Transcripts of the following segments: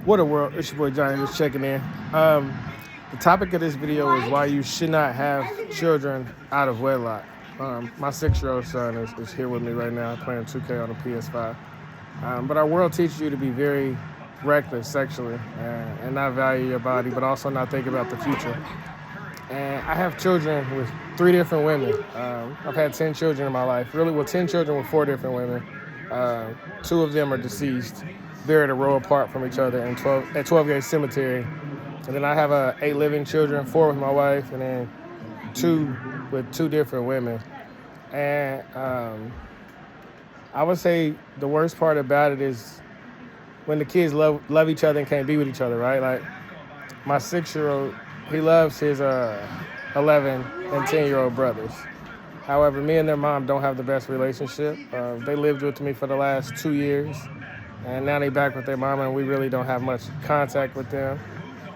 What a world. It's your boy Johnny just checking in. The topic of this video is why you should not have children out of wedlock. My 6-year-old son is here with me right now playing 2K on the PS5. But our world teaches you to be very reckless sexually and not value your body, but also not think about the future. And I have children with 3 different women. I've had 10 children in my life. Really, well, 10 children with 4 different women. 2 of them are deceased, buried a row apart from each other at 12 Gate Cemetery. And then I have 8 living children, 4 with my wife, and then 2 with 2 different women. And I would say the worst part about it is when the kids love each other and can't be with each other, right? Like my 6-year-old, he loves his 11 and 10-year-old brothers. However, me and their mom don't have the best relationship. They lived with me for the last 2 years, and now they back with their mama, and we really don't have much contact with them.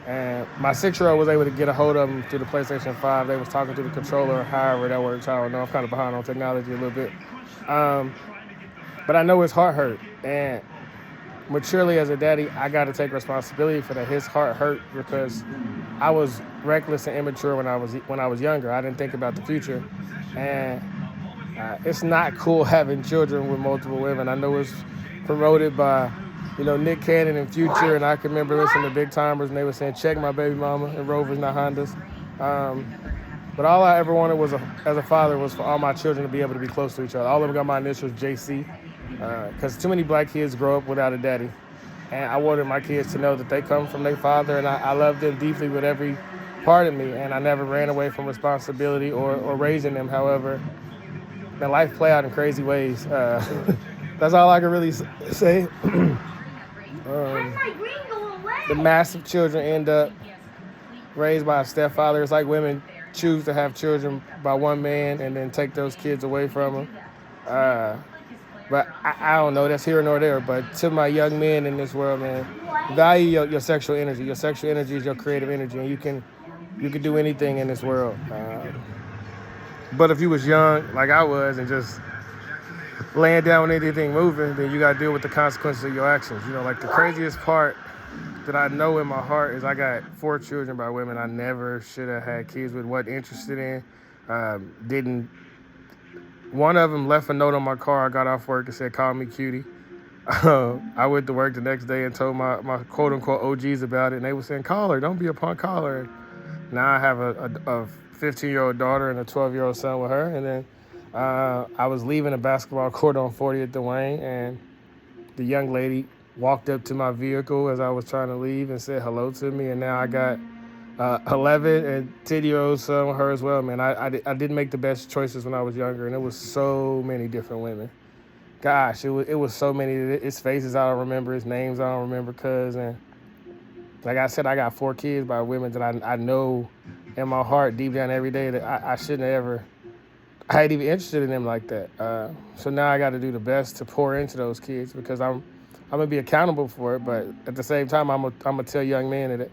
And my 6-year-old was able to get a hold of them through the PlayStation 5. They was talking through the controller, however that works. I don't know. I'm kind of behind on technology a little bit. But I know his heart hurt. And maturely as a daddy, I got to take responsibility for that. His heart hurt because I was reckless and immature when I was younger. I didn't think about the future. And it's not cool having children with multiple women. I know it's promoted by, Nick Cannon and Future, and I can remember listening to Big Timers, and they were saying, check my baby mama, and Rovers, not Hondas. But all I ever wanted as a father was for all my children to be able to be close to each other. All of them got my initials, JC, because too many black kids grow up without a daddy. And I wanted my kids to know that they come from their father, and I love them deeply with every part of me, and I never ran away from responsibility or raising them. However, their life play out in crazy ways. That's all I can really say. The massive children end up raised by a stepfather. It's like women choose to have children by one man and then take those kids away from them. But I don't know, that's here nor there. But to my young men in this world, man, value your sexual energy. Your sexual energy is your creative energy, and you can do anything in this world. But if you was young, like I was, and just laying down with anything moving, then you got to deal with the consequences of your actions. Like the craziest part that I know in my heart is I got 4 children by women I never should have had kids with, wasn't interested in, didn't. One of them left a note on my car. I got off work and said, call me cutie. I went to work the next day and told my quote-unquote OGs about it, and they were saying, call her, don't be a punk, call her. Now I have a 15-year-old daughter and a 12-year-old son with her, and then I was leaving a basketball court on 40th and Wayne, and the young lady walked up to my vehicle as I was trying to leave and said hello to me, and now I got 11 and 10-year-old son with her as well, man. I didn't make the best choices when I was younger, and it was so many different women. Gosh, it was so many. Its faces I don't remember, its names I don't remember, and like I said, I got 4 kids by women that I know in my heart deep down every day that I shouldn't have ever. I ain't even interested in them like that. So now I got to do the best to pour into those kids because I'm gonna be accountable for it. But at the same time, I'm gonna tell young men that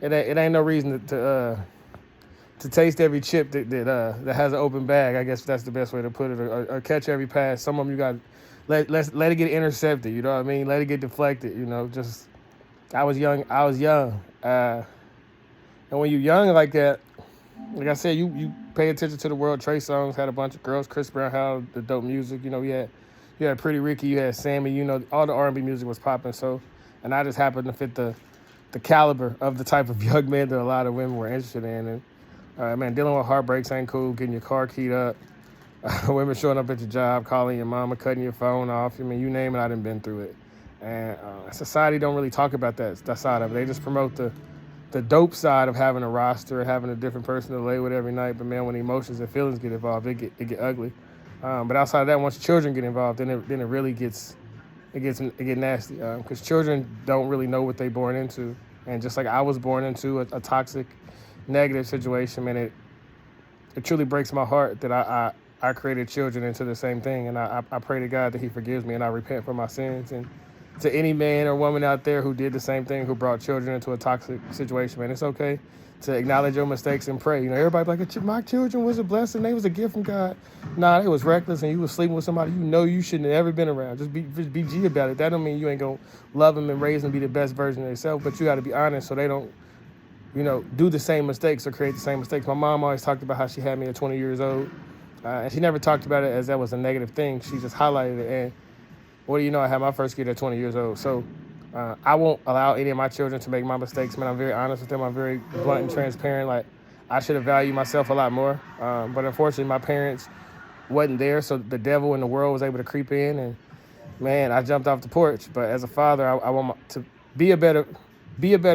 it ain't no reason to taste every chip that has an open bag. I guess that's the best way to put it. Or catch every pass. Some of them you got let it get intercepted. You know what I mean? Let it get deflected. Just I was young. And when you're young like that, like I said, you pay attention to the world. Trey Songz had a bunch of girls. Chris Brown had the dope music. You had Pretty Ricky. You had Sammy. All the R&B music was popping. So, and I just happened to fit the caliber of the type of young men that a lot of women were interested in. And man, dealing with heartbreaks ain't cool. Getting your car keyed up, women showing up at your job, calling your mama, cutting your phone off. You name it. I done been through it. And society don't really talk about that side of it. They just promote the dope side of having a roster and having a different person to lay with every night. But man, when emotions and feelings get involved, it get ugly. But outside of that, once children get involved, then it really gets nasty. Because children don't really know what they're born into. And just like I was born into a toxic, negative situation, man, it truly breaks my heart that I created children into the same thing. And I pray to God that He forgives me and I repent for my sins. And to any man or woman out there who did the same thing, who brought children into a toxic situation, man, it's okay to acknowledge your mistakes and pray. Everybody like, my children was a blessing. They was a gift from God. Nah, they was reckless and you was sleeping with somebody you shouldn't have ever been around. Just be G about it. That don't mean you ain't going to love them and raise them and be the best version of themselves, but you got to be honest so they don't, do the same mistakes or create the same mistakes. My mom always talked about how she had me at 20 years old, and she never talked about it as that was a negative thing. She just highlighted it, and what do you know, I had my first kid at 20 years old. So I won't allow any of my children to make my mistakes, man. I'm very honest with them. I'm very blunt and transparent. Like, I should have valued myself a lot more. But unfortunately, my parents wasn't there, so the devil in the world was able to creep in. And, man, I jumped off the porch. But as a father, I want to be a better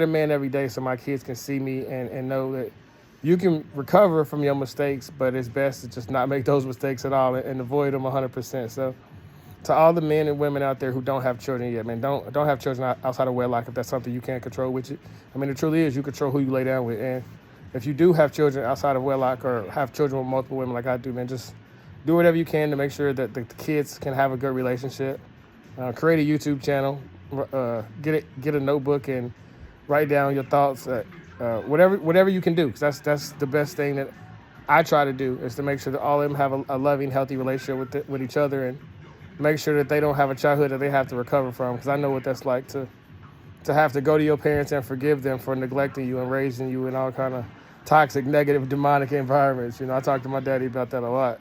man every day so my kids can see me and know that you can recover from your mistakes, but it's best to just not make those mistakes at all and avoid them 100%. So, to all the men and women out there who don't have children yet, man, don't have children outside of wedlock if that's something you can't control with you. I mean, the truth is you control who you lay down with. And if you do have children outside of wedlock or have children with multiple women like I do, man, just do whatever you can to make sure that the kids can have a good relationship. Create a YouTube channel. Get a notebook and write down your thoughts. Whatever you can do, because that's the best thing that I try to do is to make sure that all of them have a loving, healthy relationship with each other and make sure that they don't have a childhood that they have to recover from, because I know what that's like to have to go to your parents and forgive them for neglecting you and raising you in all kind of toxic, negative, demonic environments. I talk to my daddy about that a lot.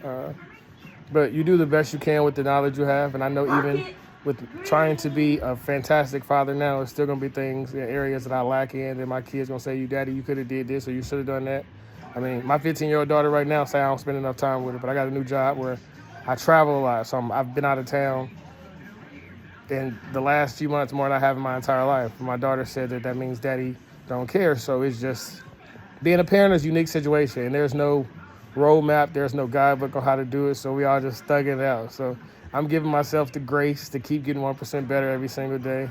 But you do the best you can with the knowledge you have, and I know even with trying to be a fantastic father now, there's still going to be things in areas that I lack in, and my kids going to say, Daddy, you could have did this or you should have done that. I mean, my 15-year-old daughter right now say I don't spend enough time with her, but I got a new job where I travel a lot, so I've been out of town in the last few months more than I have in my entire life. My daughter said that means Daddy don't care, so it's just being a parent is a unique situation, and there's no roadmap, there's no guidebook on how to do it, so we all just thugging it out. So I'm giving myself the grace to keep getting 1% better every single day,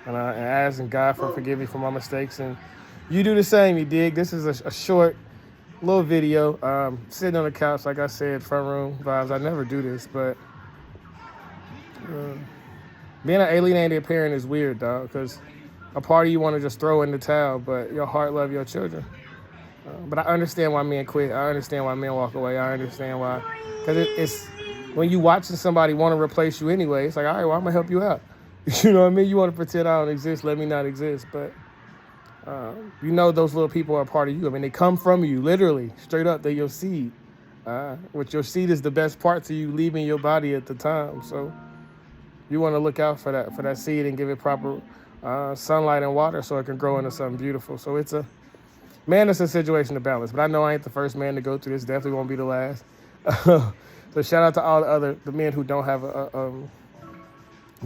and asking God for forgiving me for my mistakes, and you do the same, you dig? This is a short little video, sitting on the couch, like I said, front room vibes. I never do this, but being an alienated parent is weird, dog, because a part of you want to just throw in the towel, but your heart love your children. But I understand why men quit. I understand why men walk away. I understand why, because it's when you watching somebody want to replace you anyway, it's like, all right, well, I'm going to help you out. You know what I mean? You want to pretend I don't exist, let me not exist, but those little people are a part of you. I mean, they come from you, literally, straight up. They're your seed. Which your seed is the best parts of you leaving your body at the time. So you want to look out for that seed and give it proper sunlight and water so it can grow into something beautiful. So it's a situation to balance. But I know I ain't the first man to go through this. Definitely won't be the last. So shout out to all the men who don't have a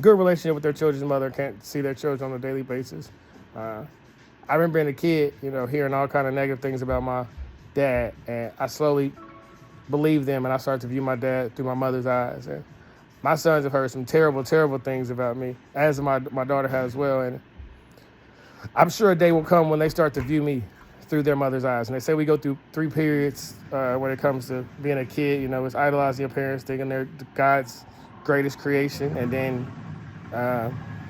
good relationship with their children's mother, can't see their children on a daily basis. I remember being a kid, hearing all kind of negative things about my dad, and I slowly believed them, and I started to view my dad through my mother's eyes. And my sons have heard some terrible, terrible things about me, as my daughter has as well. And I'm sure a day will come when they start to view me through their mother's eyes. And they say we go through 3 periods when it comes to being a kid. It's idolizing your parents, thinking they're God's greatest creation, and then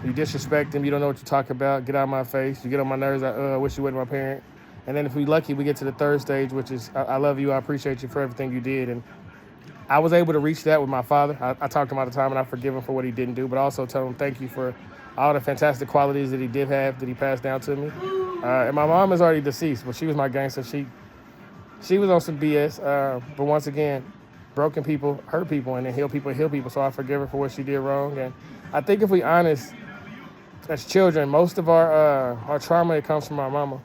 you disrespect them, you don't know what you're talking about, get out of my face, you get on my nerves, I wish you wasn't my parent. And then if we're lucky, we get to the third stage, which is, I love you, I appreciate you for everything you did. And I was able to reach that with my father. I talk to him all the time, and I forgive him for what he didn't do, but also tell him thank you for all the fantastic qualities that he did have, that he passed down to me. And my mom is already deceased, but she was my gangster. She was on some BS, but once again, broken people hurt people, and then heal people, so I forgive her for what she did wrong. And I think if we honest, as children, most of our trauma, it comes from our mama.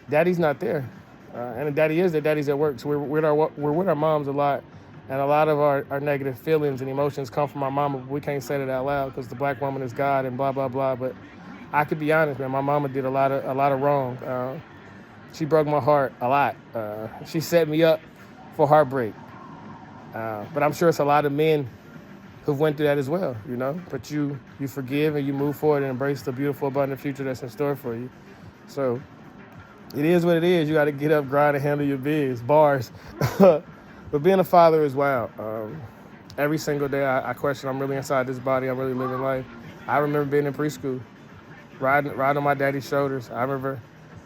Daddy's not there, and if daddy is there, daddy's at work. So we're with our moms a lot, and a lot of our negative feelings and emotions come from our mama. But we can't say that out loud because the black woman is God and blah blah blah. But I could be honest, man. My mama did a lot of wrong. She broke my heart a lot. She set me up for heartbreak. But I'm sure it's a lot of men who've went through that as well, But you forgive and you move forward and embrace the beautiful, abundant future that's in store for you. So it is what it is. You got to get up, grind, and handle your biz. Bars. But being a father is wild. Every single day I question, I'm really inside this body. I'm really living life. I remember being in preschool, riding on my daddy's shoulders. I remember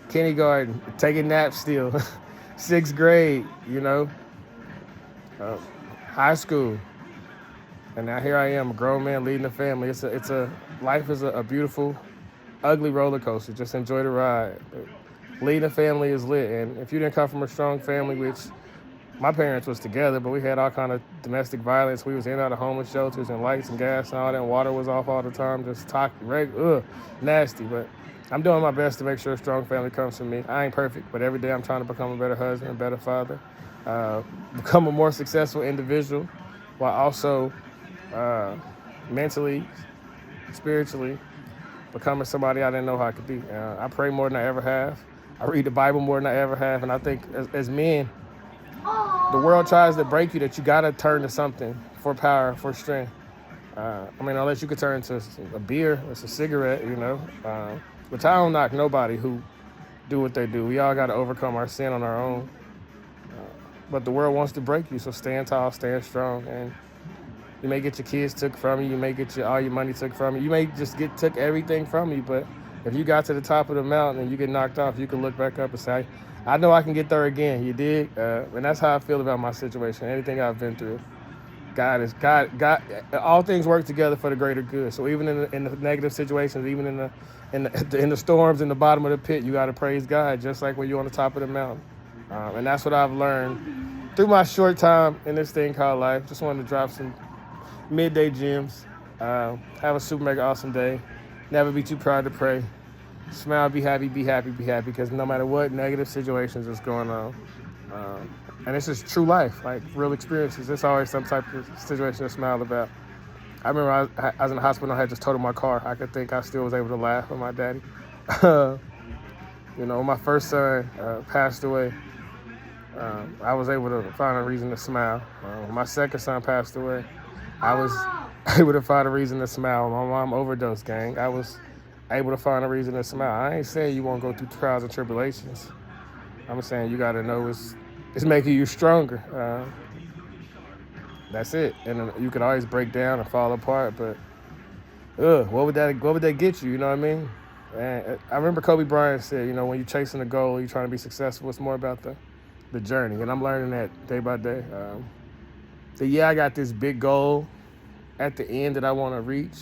kindergarten, taking naps still, sixth grade, uh, high school, and now here I am, a grown man leading a family. Life is a beautiful, ugly roller coaster. Just enjoy the ride. But leading a family is lit, and if you didn't come from a strong family, which my parents was together, but we had all kind of domestic violence. We was in and out of homeless shelters and lights and gas and all that, and water was off all the time, just nasty. But I'm doing my best to make sure a strong family comes from me. I ain't perfect, but every day I'm trying to become a better husband, a better father, become a more successful individual, while also mentally, spiritually, becoming somebody I didn't know how I could be. I pray more than I ever have. I read the Bible more than I ever have, and I think as men, the world tries to break you that you got to turn to something for power, for strength. Unless you could turn to a beer or a cigarette, which I don't knock nobody who do what they do. We all got to overcome our sin on our own. But the world wants to break you, so stand tall, stand strong. And you may get your kids took from you. You may get all your money took from you. You may just took everything from you. But if you got to the top of the mountain and you get knocked off, you can look back up and say, I know I can get there again. You dig? And that's how I feel about my situation. Anything I've been through, God. All things work together for the greater good. So even in the negative situations, even in the storms in the bottom of the pit, you got to praise God, just like when you're on the top of the mountain. And that's what I've learned through my short time in this thing called life. Just wanted to drop some midday gems. Have a super mega awesome day. Never be too proud to pray. Smile, be happy, be happy, be happy, because no matter what negative situations is going on, and this is true life, like real experiences, there's always some type of situation to smile about. I remember I was in the hospital, I had just totaled my car. I could think I still was able to laugh with my daddy. When my first son passed away, I was able to find a reason to smile. When my second son passed away, I was able to find a reason to smile. My mom overdosed, gang. I was able to find a reason to smile. I ain't saying you won't go through trials and tribulations. I'm saying you got to know it's making you stronger. That's it. And you can always break down and fall apart, but what would that get you? You know what I mean? And I remember Kobe Bryant said, when you're chasing a goal, you're trying to be successful, it's more about the journey. And I'm learning that day by day. I got this big goal at the end that I want to reach,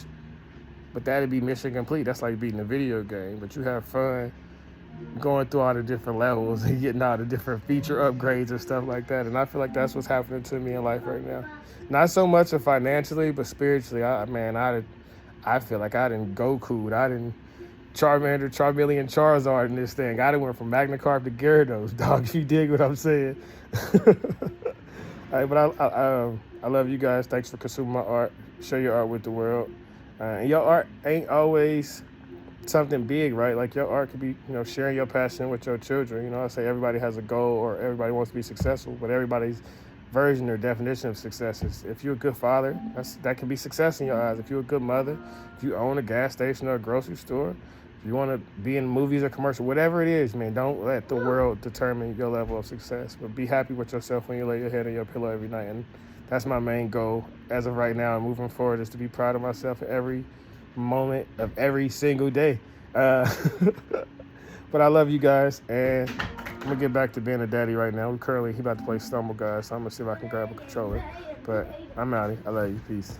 but that'd be mission complete. That's like beating a video game, but you have fun going through all the different levels and getting all the different feature upgrades and stuff like that. And I feel like that's what's happening to me in life right now. Not so much of financially, but spiritually. I feel like I didn't Goku'd. I didn't Charmeleon, Charizard in this thing. I done went from Magna Carta to Gyarados, dog. You dig what I'm saying? All right, but I love you guys. Thanks for consuming my art. Share your art with the world. And your art ain't always something big, right? Like your art could be, sharing your passion with your children. I say everybody has a goal or everybody wants to be successful, but everybody's version or definition of success is, if you're a good father, that can be success in your eyes. If you're a good mother, if you own a gas station or a grocery store, if you want to be in movies or commercial, whatever it is, man, don't let the world determine your level of success, but be happy with yourself when you lay your head on your pillow every night. And that's my main goal as of right now and moving forward, is to be proud of myself at every moment of every single day. But I love you guys, and I'm gonna get back to being a daddy right now. He about to play Stumble Guys, so I'm gonna see if I can grab a controller. But I'm out. I love you. Peace.